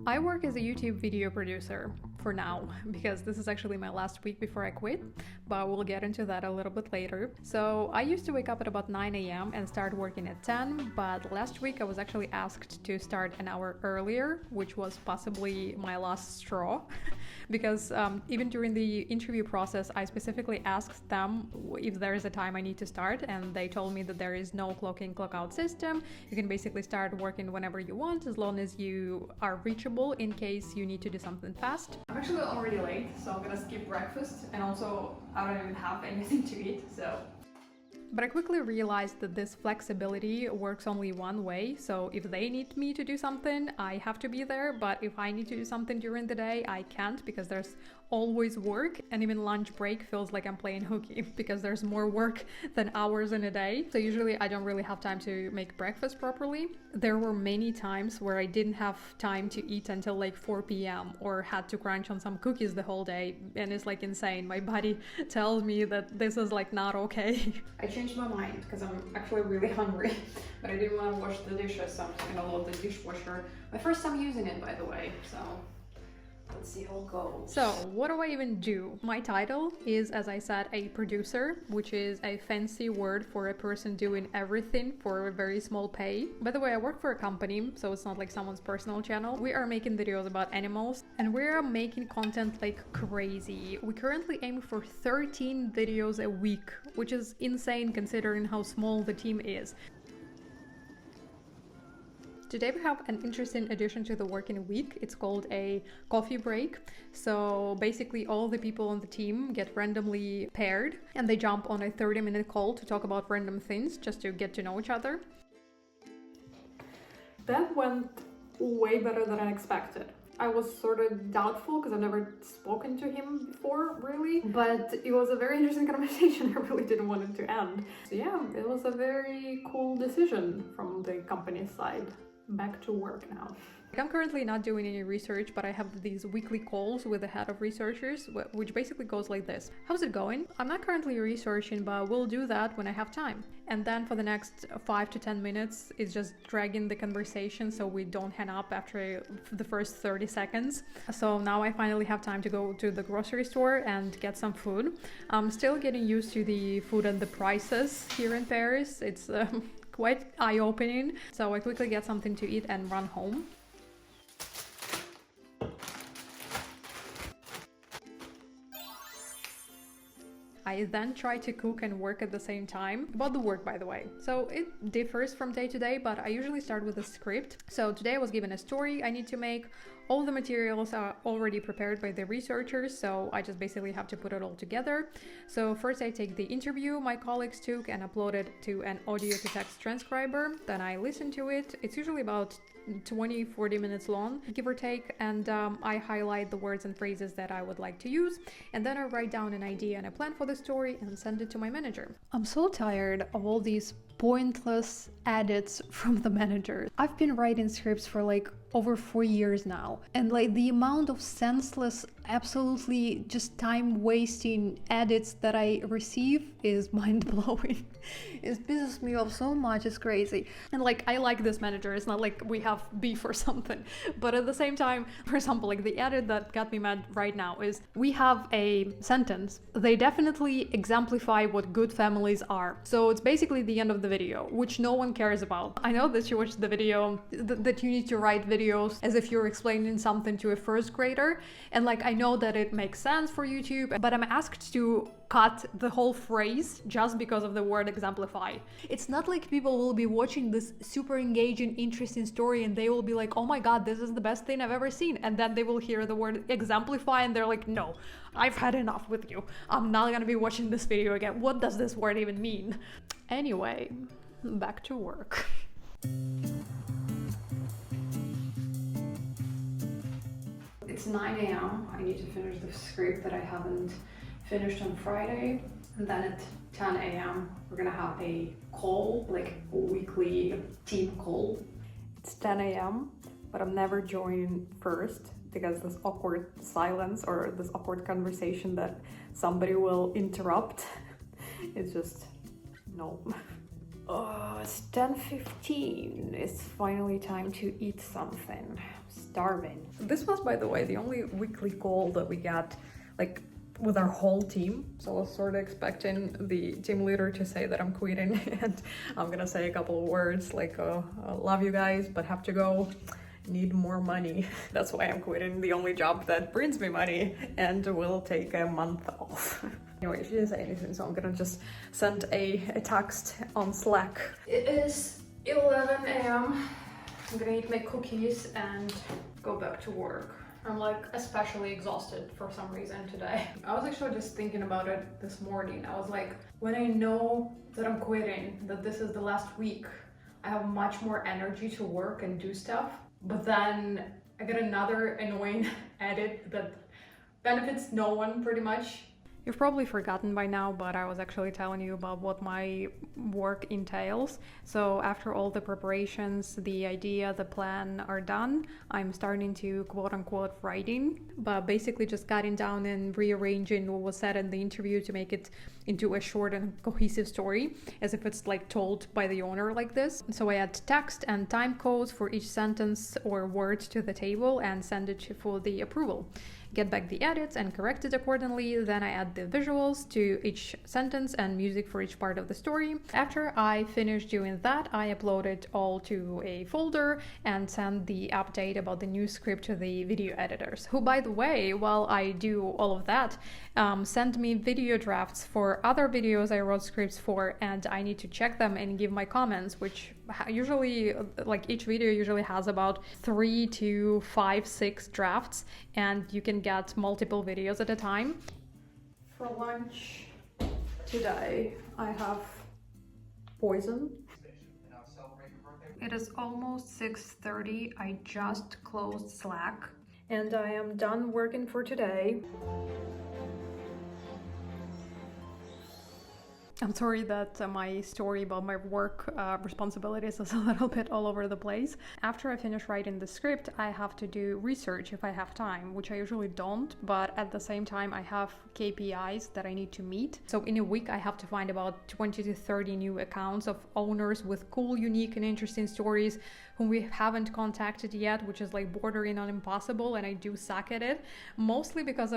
I work as a YouTube video producer for now, because this is actually my last week before I quit, but we'll get into that a little bit later. So I used to wake up at about 9 a.m. and start working at 10, but last week I was actually asked to start an hour earlier, which was possibly my last straw, because even during the interview process, I specifically asked them if there is a time I need to start, and they told me that there is no clock in, clock out system. You can basically start working whenever you want, as long as you are reachable in case you need to do something fast. I'm actually already late, so I'm gonna skip breakfast, and also I don't even have anything to eat, so. But I quickly realized that this flexibility works only one way, so if they need me to do something, I have to be there, but if I need to do something during the day, I can't, because there's always work, and even lunch break feels like I'm playing hooky, because there's more work than hours in a day. So usually I don't really have time to make breakfast properly. There were many times where I didn't have time to eat until like 4 p.m. or had to crunch on some cookies the whole day, and it's like insane. My body tells me that this is like not okay. I changed my mind because I'm actually really hungry, but I didn't want to wash the dishes, so I'm just gonna load the dishwasher. My first time using it, by the way, so let's see how it goes. So, what do I even do? My title is, as I said, a producer, which is a fancy word for a person doing everything for a very small pay. By the way, I work for a company, so it's not like someone's personal channel. We are making videos about animals, and we are making content like crazy. We currently aim for 13 videos a week, which is insane considering how small the team is. Today we have an interesting addition to the working week. It's called a coffee break. So basically all the people on the team get randomly paired and they jump on a 30-minute call to talk about random things just to get to know each other. That went way better than I expected. I was sort of doubtful because I've never spoken to him before, really, but it was a very interesting conversation. I really didn't want it to end. So yeah, it was a very cool decision from the company's side. Back to work now. I'm currently not doing any research, but I have these weekly calls with the head of researchers, which basically goes like this. How's it going? I'm not currently researching, but we'll do that when I have time. And then for the next 5 to 10 minutes, it's just dragging the conversation so we don't hang up after the first 30 seconds. So now I finally have time to go to the grocery store and get some food. I'm still getting used to the food and the prices here in Paris. It's quite eye-opening. So I quickly get something to eat and run home. I then try to cook and work at the same time. About the work, by the way. So it differs from day to day, but I usually start with a script. So today I was given a story I need to make. All the materials are already prepared by the researchers, so I just basically have to put it all together. So first I take the interview my colleagues took and upload it to an audio to text transcriber. Then I listen to it. It's usually about 20-40 minutes long, give or take, and I highlight the words and phrases that I would like to use, and then I write down an idea and a plan for the story and send it to my manager. I'm so tired of all these pointless edits from the manager. I've been writing scripts for like over 4 years now, and like the amount of senseless, absolutely just time-wasting edits that I receive is mind-blowing. It pisses me off so much, it's crazy. And like, I like this manager, it's not like we have beef or something, but at the same time, for example, like the edit that got me mad right now is we have a sentence. They definitely exemplify what good families are. So it's basically the end of the video, which no one cares about. I know that you watched the video, that you need to write videos as if you're explaining something to a first grader, and like I know that it makes sense for YouTube, but I'm asked to cut the whole phrase just because of the word exemplify. It's not like people will be watching this super engaging, interesting story and they will be like, oh my god, this is the best thing I've ever seen, and then they will hear the word exemplify and they're like, no, I've had enough with you, I'm not gonna be watching this video again. What does this word even mean? Anyway, back to work. It's 9 a.m. I need to finish the script that I haven't finished on Friday. And then at 10 a.m. we're gonna have a call, like a weekly team call. It's 10 a.m. but I'm never joining first because this awkward silence or this awkward conversation that somebody will interrupt. It's just, no. Oh, it's 10:15. It's finally time to eat something. I'm starving. This was, by the way, the only weekly call that we got, like, with our whole team. So I was sort of expecting the team leader to say that I'm quitting, and I'm gonna say a couple of words like, love you guys, but have to go. Need more money. That's why I'm quitting the only job that brings me money, and will take a month off. Anyway, she didn't say anything, so I'm gonna just send a text on Slack. It is 11 a.m. I'm gonna eat my cookies and go back to work. I'm like especially exhausted for some reason today. I was actually just thinking about it this morning. I was like, when I know that I'm quitting, that this is the last week, I have much more energy to work and do stuff. But then I get another annoying edit that benefits no one pretty much. You've probably forgotten by now, but I was actually telling you about what my work entails. So after all the preparations, the idea, the plan are done, I'm starting to quote unquote writing, but basically just cutting down and rearranging what was said in the interview to make it into a short and cohesive story, as if it's like told by the owner like this. So I add text and time codes for each sentence or word to the table and send it for the approval. Get back the edits and correct it accordingly. Then I add the visuals to each sentence and music for each part of the story. After I finish doing that, I upload it all to a folder and send the update about the new script to the video editors, who, by the way, while I do all of that, send me video drafts for other videos I wrote scripts for, and I need to check them and give my comments, which usually, like, each video usually has about 3 to 5, 6 drafts, and you can get multiple videos at a time. For lunch today, I have poison. It is almost 6:30. I just closed Slack, and I am done working for today. I'm sorry that my story about my work responsibilities is a little bit all over the place. After I finish writing the script, I have to do research if I have time, which I usually don't, but at the same time I have KPIs that I need to meet. So in a week I have to find about 20 to 30 new accounts of owners with cool, unique and interesting stories whom we haven't contacted yet, which is like bordering on impossible, and I do suck at it, mostly because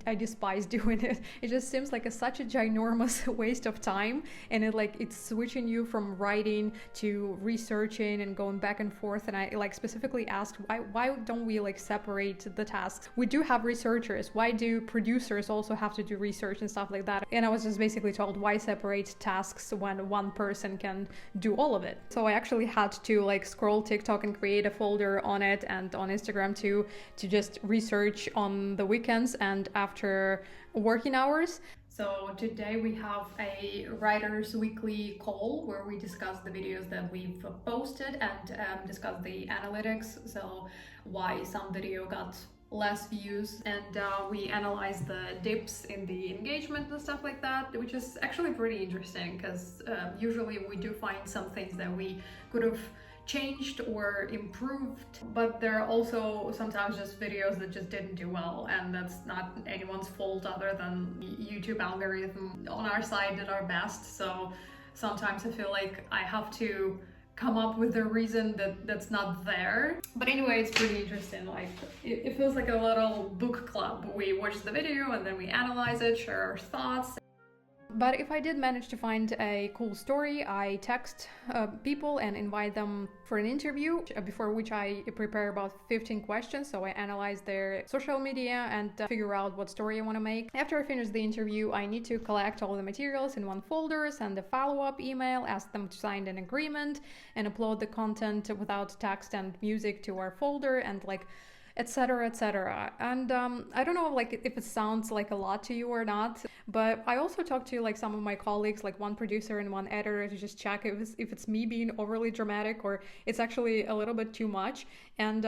I despise doing it. It just seems like such a ginormous waste of time, and it's switching you from writing to researching and going back and forth. And I specifically asked, why don't we separate the tasks? We do have researchers. Why do producers also have to do research and stuff like that? And I was just basically told, why separate tasks when one person can do all of it? So I actually had to scroll TikTok and create a folder on it, and on Instagram too, to just research on the weekends and after working hours. So today we have a writers weekly call where we discuss the videos that we've posted and discuss the analytics, so why some video got less views, and we analyze the dips in the engagement and stuff like that, which is actually pretty interesting because usually we do find some things that we could have changed or improved, but there are also sometimes just videos that just didn't do well, and that's not anyone's fault other than YouTube algorithm. On our side did our best, so sometimes I feel like I have to come up with a reason that's not there. But anyway, it's pretty interesting. It feels like a little book club. We watch the video and then we analyze it, share our thoughts. But if I did manage to find a cool story, I text people and invite them for an interview, before which I prepare about 15 questions. So I analyze their social media and figure out what story I want to make. After I finish the interview, I need to collect all the materials in one folder, send a follow-up email, ask them to sign an agreement, and upload the content without text and music to our folder, and etc, etc. And I don't know if it sounds like a lot to you or not, but I also talked to some of my colleagues, one producer and one editor, to just check if it's me being overly dramatic or it's actually a little bit too much. And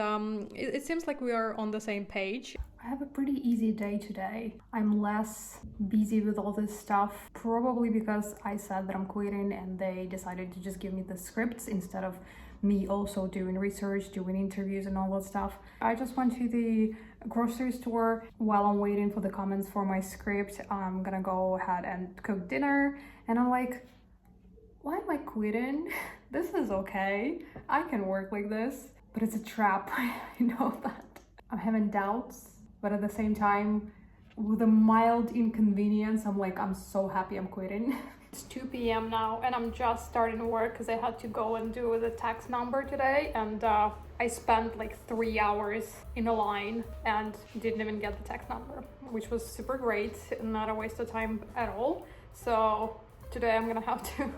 it seems like we are on the same page. I have a pretty easy day today. I'm less busy with all this stuff, probably because I said that I'm quitting and they decided to just give me the scripts instead of me also doing research, doing interviews and all that stuff. I just went to the grocery store. While I'm waiting for the comments for my script, I'm gonna go ahead and cook dinner, and I'm like, why am I quitting? This is okay. I can work like this, but it's a trap. I know that. I'm having doubts, but at the same time, with a mild inconvenience, I'm like, I'm so happy I'm quitting. It's 2 p.m. now and I'm just starting to work because I had to go and do the tax number today, and I spent like 3 hours in a line and didn't even get the tax number, which was super great, not a waste of time at all. So today I'm gonna have to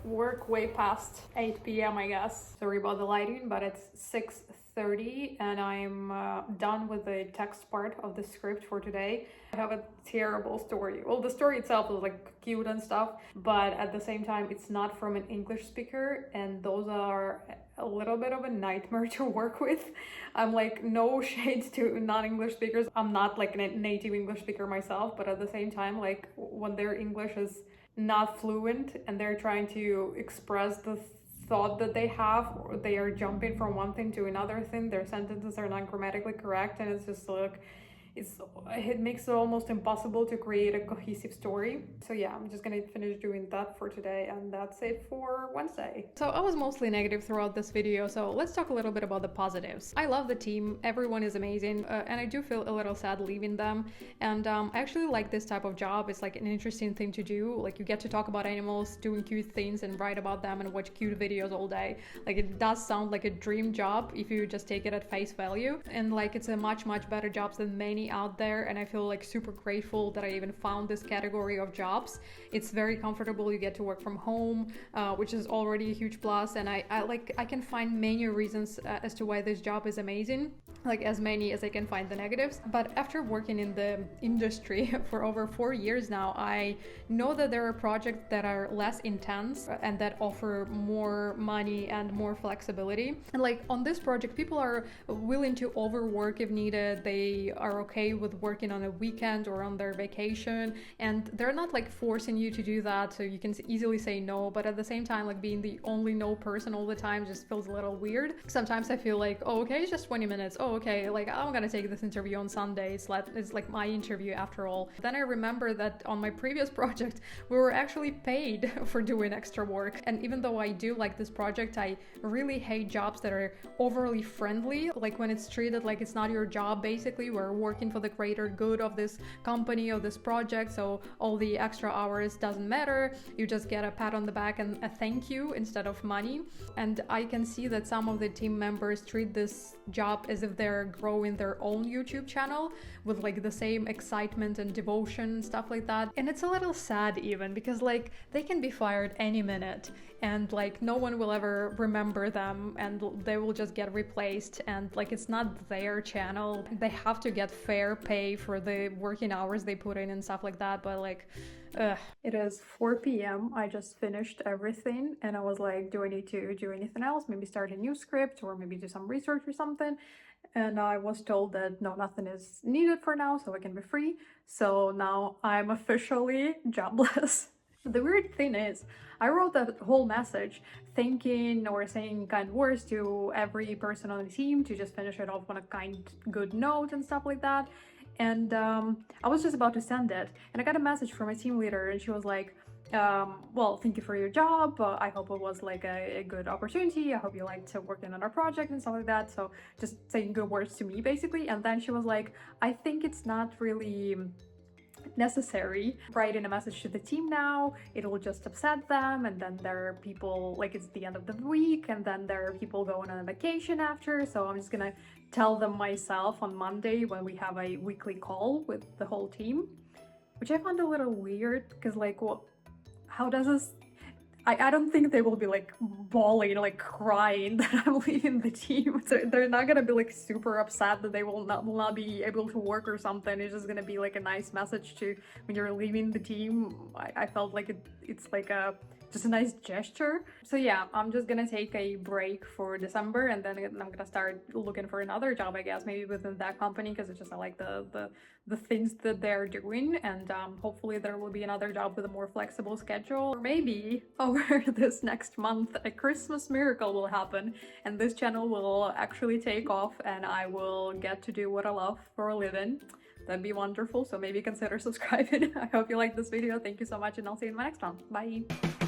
work way past 8 p.m. I guess. Sorry about the lighting, but it's 6:30 and I'm done with the text part of the script for today. I have a terrible story. Well, the story itself is like cute and stuff, but at the same time it's not from an English speaker, and those are a little bit of a nightmare to work with. I'm like, no shades to non-English speakers. I'm not like a native English speaker myself, but at the same time, like when their English is not fluent and they're trying to express the thought that they have, or they are jumping from one thing to another thing, their sentences are not grammatically correct, and it's just like it makes it almost impossible to create a cohesive story. So yeah, I'm just gonna finish doing that for today, and that's it for Wednesday. So I was mostly negative throughout this video, so let's talk a little bit about the positives. I love the team, everyone is amazing, and I do feel a little sad leaving them, and I actually like this type of job. It's like an interesting thing to do, like you get to talk about animals, doing cute things and write about them and watch cute videos all day. Like it does sound like a dream job if you just take it at face value, and like it's a much better job than many out there, and I feel like super grateful that I even found this category of jobs. It's very comfortable, you get to work from home, which is already a huge plus, and I can find many reasons as to why this job is amazing, like as many as I can find the negatives. But after working in the industry for over 4 years now, I know that there are projects that are less intense and that offer more money and more flexibility. And like on this project, people are willing to overwork if needed. They are okay with working on a weekend or on their vacation, and they're not like forcing you to do that, so you can easily say no. But at the same time, like being the only no person all the time just feels a little weird. Sometimes I feel like, oh okay, it's just 20 minutes, oh okay, like I'm gonna take this interview on Sunday, it's like my interview after all. Then I remember that on my previous project we were actually paid for doing extra work, and even though I do like this project, I really hate jobs that are overly friendly, like when it's treated like it's not your job. Basically, we're working for the greater good of this company, of this project, so all the extra hours doesn't matter, you just get a pat on the back and a thank you instead of money. And I can see that some of the team members treat this job as if they're growing their own YouTube channel with like the same excitement and devotion and stuff like that, and it's a little sad even, because like they can be fired any minute and like no one will ever remember them, and they will just get replaced, and like it's not their channel. They have to get fair pay for the working hours they put in and stuff like that, but like it is 4 p.m. I just finished everything and I was like, do I need to do anything else? Maybe start a new script or maybe do some research or something. And I was told that no, nothing is needed for now, so I can be free. So now I'm officially jobless. The weird thing is, I wrote that whole message thanking or saying kind words to every person on the team to just finish it off on a good note and stuff like that. And I was just about to send it, and I got a message from my team leader, and she was like, well, thank you for your job. I hope it was like a good opportunity. I hope you liked working on our project and stuff like that. So just saying good words to me basically. And then she was like, I think it's not really necessary writing a message to the team now, it will just upset them, and then there are people, like it's the end of the week, and then there are people going on a vacation after, so I'm just gonna tell them myself on Monday when we have a weekly call with the whole team, which I found a little weird, because like, well, how does this, I don't think they will be like bawling, like crying that I'm leaving the team. So they're not gonna be like super upset that they will not be able to work or something. It's just gonna be like a nice message to when you're leaving the team. I felt like it's like just a nice gesture. So yeah, I'm just gonna take a break for December, and then I'm gonna start looking for another job, I guess, maybe within that company, because it's just I like the things that they're doing, and hopefully there will be another job with a more flexible schedule, or maybe over this next month a Christmas miracle will happen and this channel will actually take off and I will get to do what I love for a living. That'd be wonderful, so maybe consider subscribing. I hope you liked this video. Thank you so much, and I'll see you in my next one. Bye!